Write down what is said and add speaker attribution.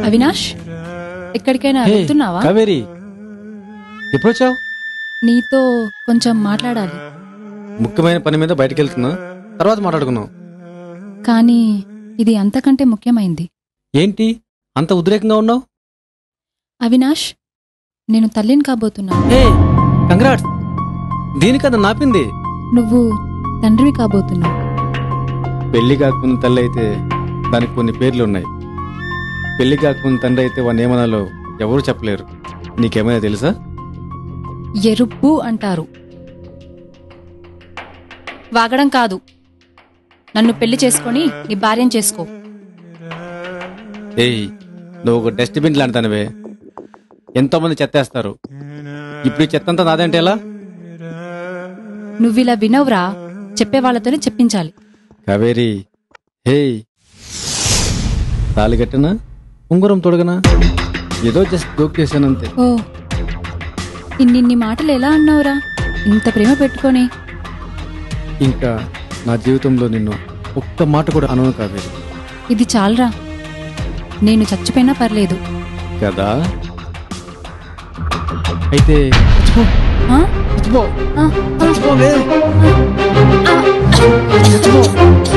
Speaker 1: అవినాష్, ఎక్కడికైనా వెళ్తున్నావా?
Speaker 2: కావేరి, ఎప్పుడొచ్చావు?
Speaker 1: నీతో కొంచెం మాట్లాడాలి.
Speaker 2: ముఖ్యమైన పని మీద బయటకు వెళ్తున్నా, తర్వాత మాట్లాడుకున్నావు.
Speaker 1: కానీ ఇది అంతకంటే ముఖ్యమైంది.
Speaker 2: ఏంటి అంత ఉద్రేకంగా ఉన్నావు?
Speaker 1: అవినాష్, నేను తల్లిని కాబోతున్నాను.
Speaker 2: హే, కంగ్రాట్స్. దీనికన్నా నాపింది.
Speaker 1: నువ్వు తండ్రివి కాబోతున్నావు.
Speaker 2: పెళ్లి కాకముందు తల్లి అయితే దానికి కొన్ని పేర్లున్నాయి. పెళ్లి కాకముందు తండ్రి అయితే వాడిని ఏమనాలో ఎవరూ చెప్పలేరు. నీకేమైనా తెలుసా?
Speaker 1: ఎరుపు అంటారు. వాగడం కాదు. నన్ను పెళ్లి చేసుకొని నీ భార్యం చేసుకో.
Speaker 2: ఏయ్, నువ్వు ఒక డస్ట్బిన్ లాంటిదానివే. ఎంతో మంది చెత్తేస్తారు. ఇప్పుడు ఈ చెత్తంతా నాదంటే ఎలా?
Speaker 1: నువ్విలా వినవురా. చెప్పేవాళ్లతోనే చెప్పించాలి.
Speaker 2: కావేరి, హే, తాళి కట్టనా, ఉంగరం తొడగనా? ఏదో జస్ట్ జోక్ చేశానంతే.
Speaker 1: ఓ, ఇన్నిన్ని మాటలు ఎలా అన్నావురా ఇంత ప్రేమ పెట్టుకొని?
Speaker 2: ఇంకా నా జీవితంలో నిన్ను ఒక్క మాట కూడా అనను కావేరి.
Speaker 1: ఇది చాలరా. నేను చచ్చిపోయినా పర్లేదు
Speaker 2: కదా. అయితే చచ్చిపో.
Speaker 1: ఆ?
Speaker 2: చచ్చిపో.
Speaker 1: ఆ, ఆ.
Speaker 2: చచ్చిపోవే.
Speaker 1: ఆ.
Speaker 2: చచ్చిపో.